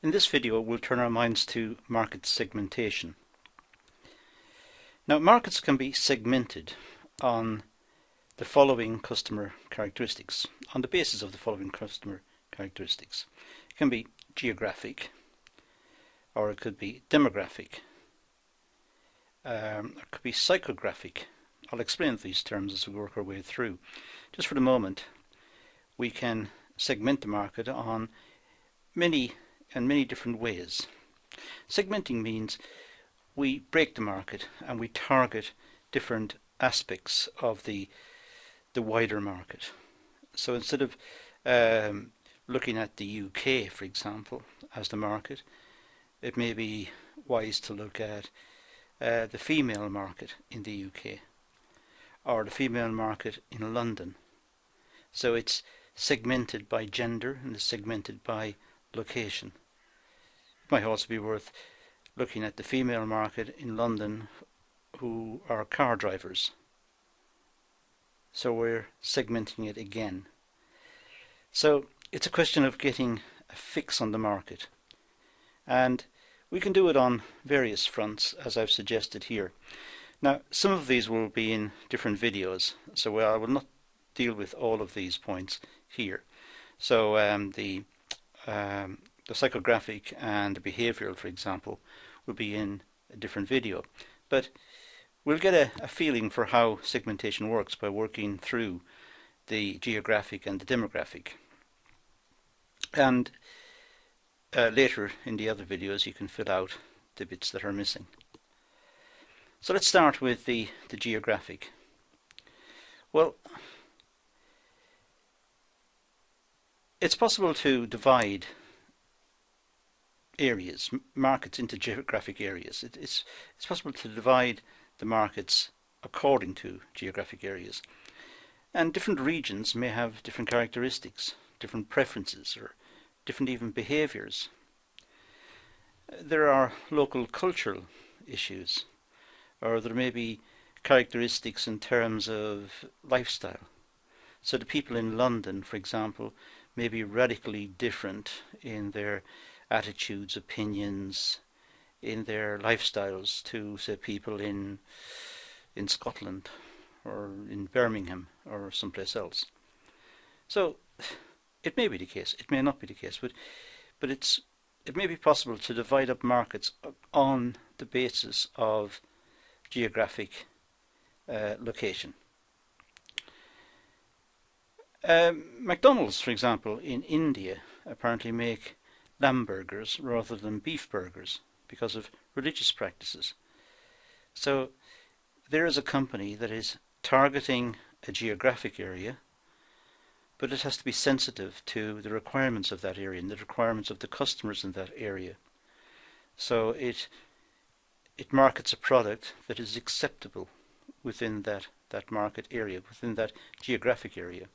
In this video we'll turn our minds to market segmentation. Now markets can be segmented on the following customer characteristics, on the basis of the following customer characteristics. It can be geographic, or it could be demographic, it could be psychographic. I'll explain these terms as we work our way through. Just for the moment, we can segment the market on many different ways. Segmenting means we break the market and we target different aspects of the wider market. So instead of looking at the UK, for example, as the market, it may be wise to look at the female market in the UK or the female market in London. So it's segmented by gender and it's segmented by location. It might also be worth looking at the female market in London who are car drivers. So we're segmenting it again. So it's a question of getting a fix on the market. And we can do it on various fronts, as I've suggested here. Now, some of these will be in different videos, so I will not deal with all of these points here. So the psychographic and the behavioural, for example, will be in a different video. But we'll get a feeling for how segmentation works by working through the geographic and the demographic. And later in the other videos you can fill out the bits that are missing. So let's start with the geographic. Well, it's possible to divide areas, markets, into geographic areas. It's possible to divide the markets according to geographic areas. And different regions may have different characteristics, different preferences, or different even behaviours. There are local cultural issues, or there may be characteristics in terms of lifestyle. So the people in London, for example, may be radically different in their attitudes, opinions, in their lifestyles to, say, people in Scotland or in Birmingham or someplace else. So it may be the case, it may not be the case, but it may be possible to divide up markets on the basis of geographic location. McDonald's, for example, in India apparently make lamb burgers rather than beef burgers because of religious practices. So there is a company that is targeting a geographic area, but it has to be sensitive to the requirements of that area and the requirements of the customers in that area. So it markets a product that is acceptable within that market area, within that geographic area.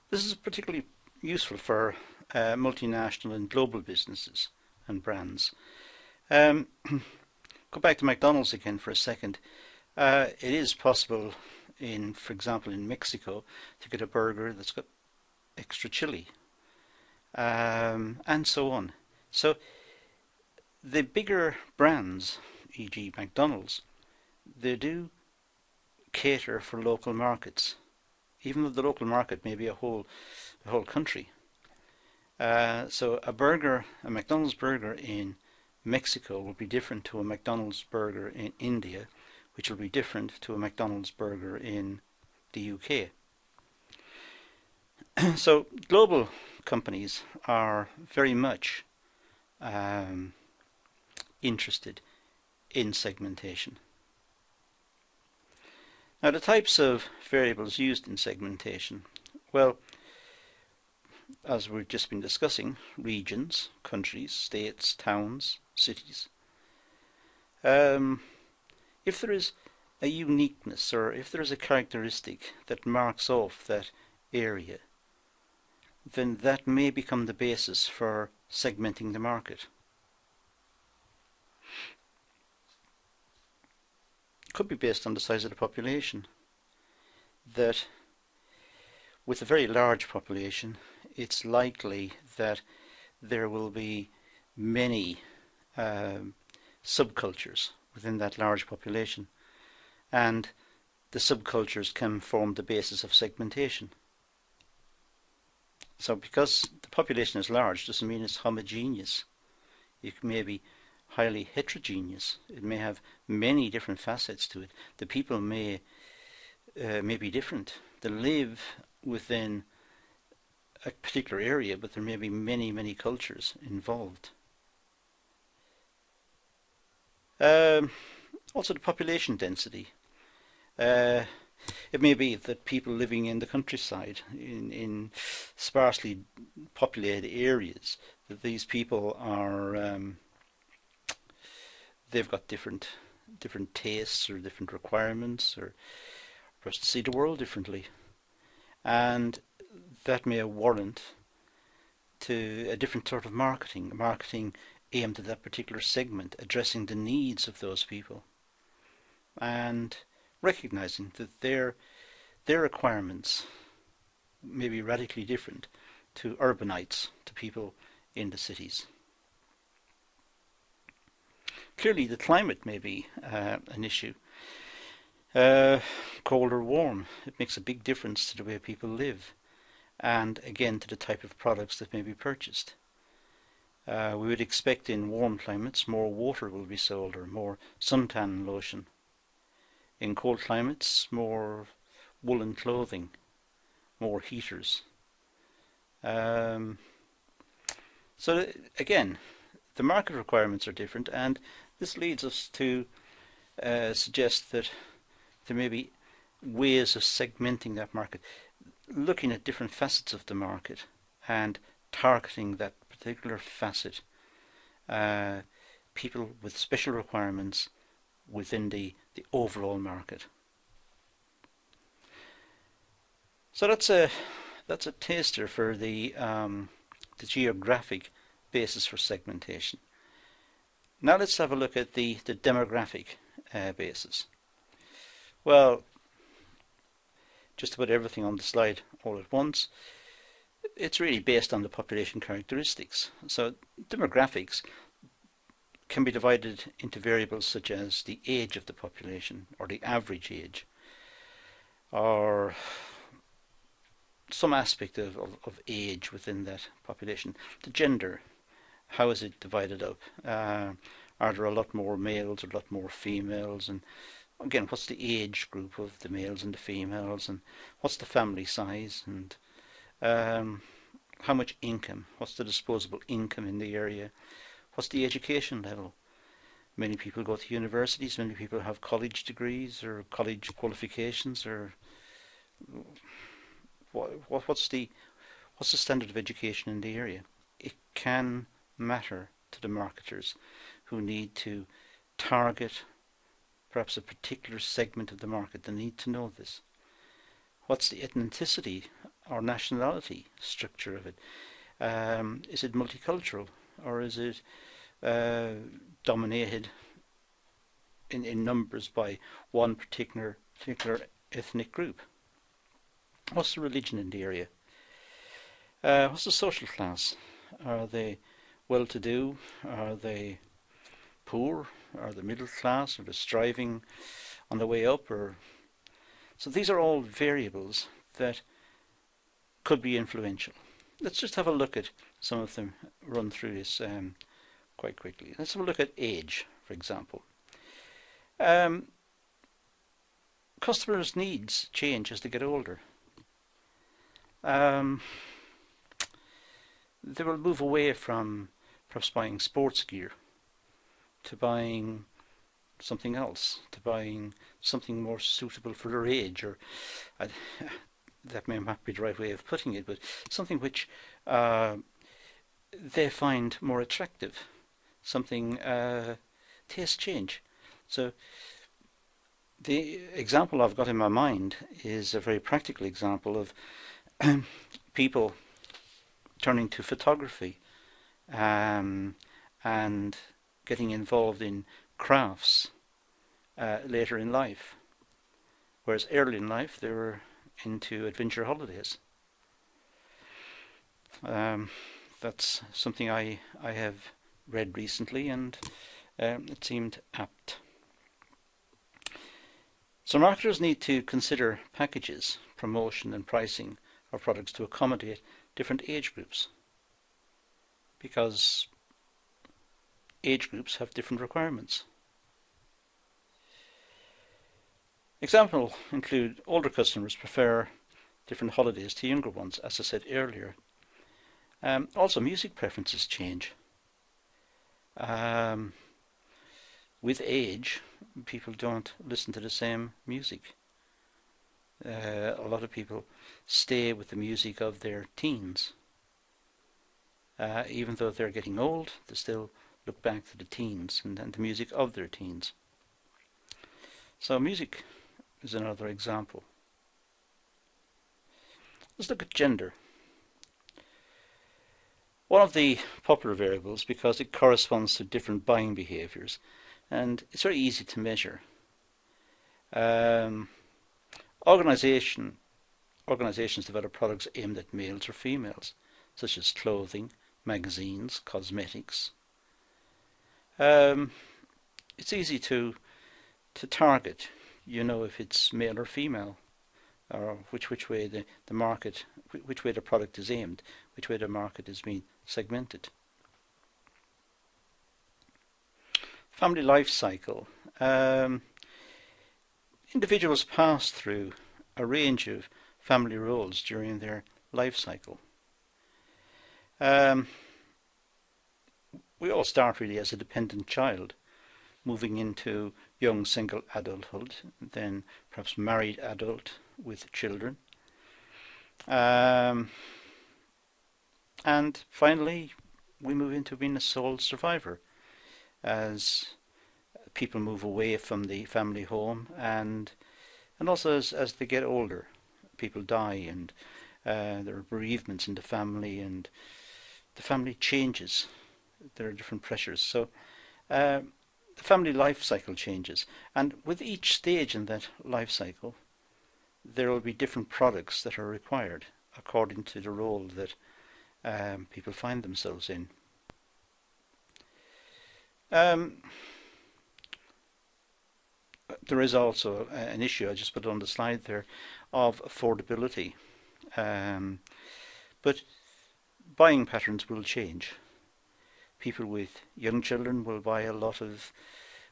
This is particularly useful for multinational and global businesses and brands. Go back to McDonald's again for a second. It is possible, for example, in Mexico, to get a burger that's got extra chili, and so on. So the bigger brands, e.g. McDonald's, they do cater for local markets, even though the local market may be the whole country. So a McDonald's burger in Mexico will be different to a McDonald's burger in India, which will be different to a McDonald's burger in the UK. So global companies are very much interested in segmentation. Now, the types of variables used in segmentation, well, as we've just been discussing, regions, countries, states, towns, cities. If there is a uniqueness, or if there is a characteristic that marks off that area, then that may become the basis for segmenting the market. It could be based on the size of the population. That with a very large population it's likely that there will be many subcultures within that large population, and the subcultures can form the basis of segmentation. So because the population is large doesn't mean it's homogeneous. It may be highly heterogeneous. It may have many different facets to it. The people may be different. They live within a particular area, but there may be many cultures involved. Also the population density. It may be that people living in the countryside, in sparsely populated areas, that these people are they've got different tastes or different requirements, or perhaps to see the world differently, and that may warrant to a different sort of marketing aimed at that particular segment, addressing the needs of those people, and recognizing that their requirements may be radically different to urbanites, to people in the cities. Clearly the climate may be an issue. Cold or warm, it makes a big difference to the way people live, and again to the type of products that may be purchased. We would expect in warm climates more water will be sold, or more suntan lotion. In cold climates, more woolen clothing, more heaters. So again, the market requirements are different, and this leads us to suggest that there may be ways of segmenting that market, looking at different facets of the market and targeting that particular facet, people with special requirements within the overall market. So that's a taster for the geographic basis for segmentation. Now let's have a look at the demographic basis. Well, just about everything on the slide all at once, it's really based on the population characteristics. So demographics can be divided into variables such as the age of the population, or the average age, or some aspect of age within that population. The gender, how is it divided up? Are there a lot more males or a lot more females? And again, what's the age group of the males and the females? And what's the family size? And how much income? What's the disposable income in the area? What's the education level? Many people go to universities, many people have college degrees or college qualifications, or what's the standard of education in the area? It can matter to the marketers who need to target perhaps a particular segment of the market. They need to know this. What's the ethnicity or nationality structure of it? Is it multicultural, or is it dominated in numbers by one particular ethnic group? What's the religion in the area? What's the social class? Are they well-to-do? Are they poor? Are they middle class? Are they striving on the way up? So these are all variables that could be influential. Let's just have a look at some of them, run through this quite quickly. Let's have a look at age, for example. Customers' needs change as they get older. They will move away from perhaps buying sports gear to buying something else, to buying something more suitable for their age, or that may not be the right way of putting it, but something which they find more attractive, something taste change. So the example I've got in my mind is a very practical example of people turning to photography and getting involved in crafts later in life, whereas early in life they were into adventure holidays. That's something I have read recently, and it seemed apt. So marketers need to consider packages, promotion and pricing of products to accommodate different age groups, because age groups have different requirements. Examples include older customers prefer different holidays to younger ones, as I said earlier. Also, music preferences change. With age, people don't listen to the same music. A lot of people stay with the music of their teens. Even though they're getting old, they still look back to the teens and the music of their teens. So music is another example. Let's look at gender. One of the popular variables, because it corresponds to different buying behaviours, and it's very easy to measure. Organisations develop products aimed at males or females, such as clothing, magazines, cosmetics. It's easy to target. You know if it's male or female, or which way the market, which way the product is aimed, which way the market is being segmented. Family life cycle. Individuals pass through a range of family roles during their life cycle. We all start really as a dependent child, moving into young single adulthood, then perhaps married adult with children. And finally, we move into being a sole survivor as people move away from the family home, and also as they get older, people die, and there are bereavements in the family, and the family changes. There are different pressures. So the family life cycle changes, and with each stage in that life cycle, there will be different products that are required according to the role that people find themselves in. There is also an issue, I just put on the slide there, of affordability. But buying patterns will change. People with young children will buy a lot of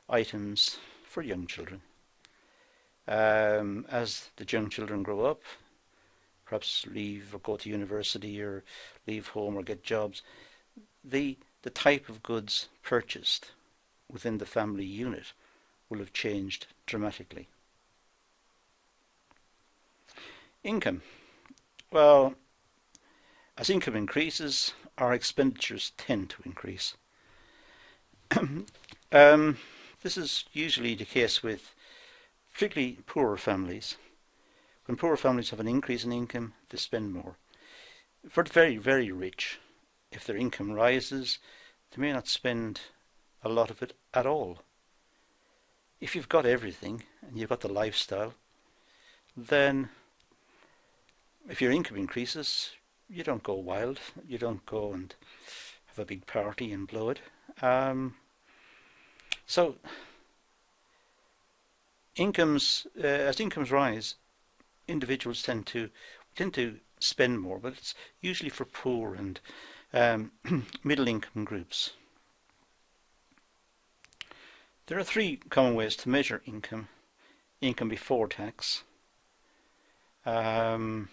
items for young children. As the young children grow up, perhaps leave or go to university or leave home or get jobs, the type of goods purchased within the family unit will have changed dramatically. Income. Well, as income increases, our expenditures tend to increase. This is usually the case with particularly poorer families. When poorer families have an increase in income, they spend more. For the very, very rich, if their income rises, they may not spend a lot of it at all. If you've got everything and you've got the lifestyle, then if your income increases, you don't go wild. You don't go and have a big party and blow it. So as incomes rise, individuals tend to spend more, but it's usually for poor and middle income groups. There are three common ways to measure income. Income before tax, then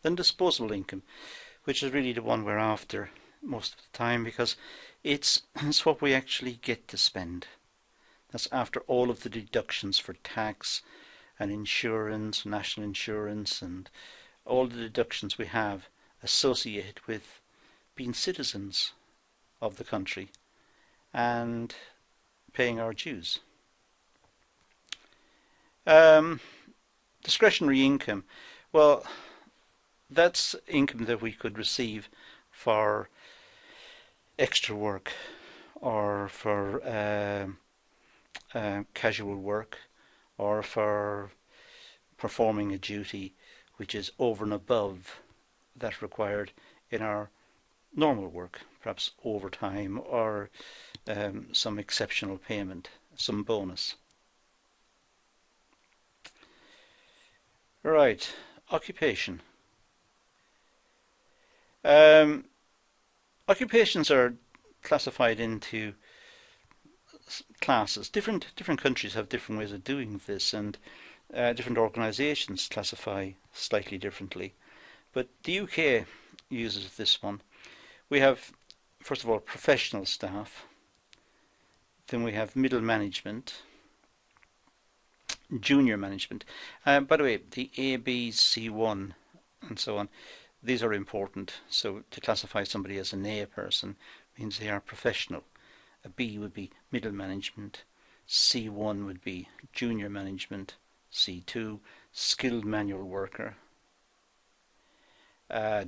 disposable income, which is really the one we're after most of the time, because it's what we actually get to spend. That's after all of the deductions for tax and insurance, national insurance, and all the deductions we have associated with being citizens of the country and paying our dues. Discretionary income. Well, that's income that we could receive for extra work or for casual work or for performing a duty which is over and above that required in our normal work, perhaps overtime or some exceptional payment, some bonus. Right, occupation. Occupations are classified into classes. Different countries have different ways of doing this, and different organisations classify slightly differently. But the UK uses this one. We have, first of all, professional staff. Then we have middle management, junior management. By the way, the A, B, C1 and so on, these are important. So to classify somebody as an A person means they are professional. A B would be middle management, C1 would be junior management, C2 skilled manual worker,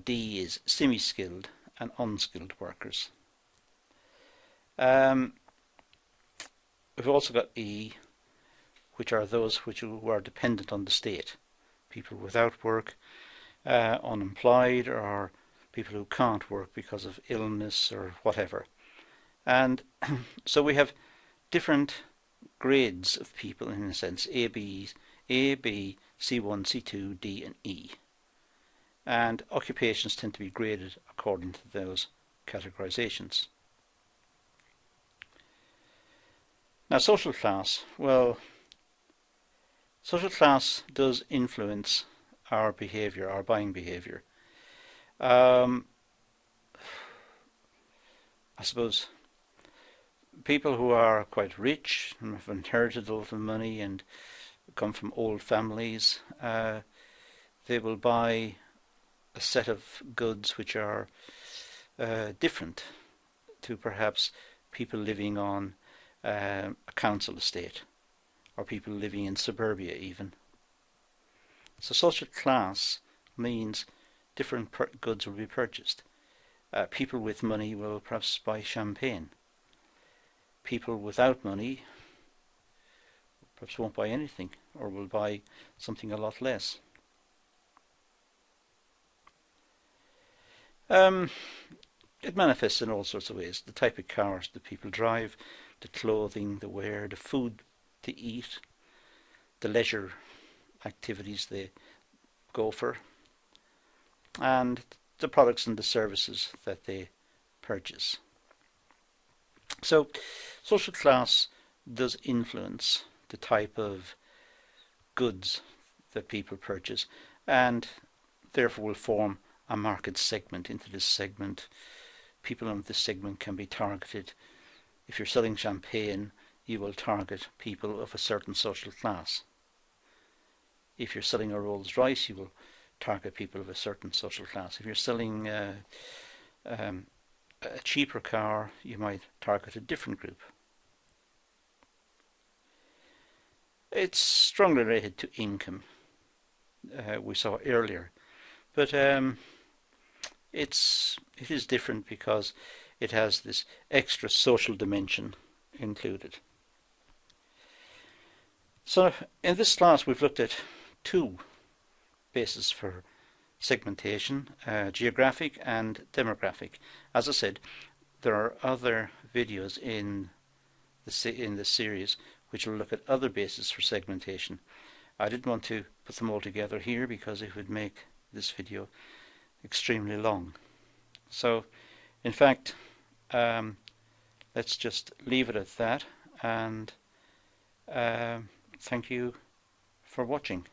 D is semi-skilled and unskilled workers. We've also got E, which are those who are dependent on the state, people without work, unemployed, or people who can't work because of illness or whatever. And so we have different grades of people in a sense, A, B, C1, C2, D and E. And occupations tend to be graded according to those categorizations. Now social class, well, social class does influence our behaviour, our buying behaviour. I suppose people who are quite rich and have inherited a lot of money and come from old families, they will buy a set of goods which are different to perhaps people living on a council estate or people living in suburbia even. So social class means different goods will be purchased. People with money will perhaps buy champagne. People without money perhaps won't buy anything or will buy something a lot less. It manifests in all sorts of ways. The type of cars that people drive, the clothing they wear, the food they eat, the leisure activities they go for, and the products and the services that they purchase. So social class does influence the type of goods that people purchase and therefore will form a market segment. Into this segment, people in this segment can be targeted. If you're selling champagne, you will target people of a certain social class. If you're selling a Rolls Royce, you will target people of a certain social class. If you're selling a cheaper car, you might target a different group. It's strongly related to income, we saw earlier, but it is different because it has this extra social dimension included. So in this class we've looked at two bases for segmentation, geographic and demographic. As I said, there are other videos in this series which will look at other bases for segmentation. I didn't want to put them all together here because it would make this video extremely long. So in fact, let's just leave it at that, and thank you for watching.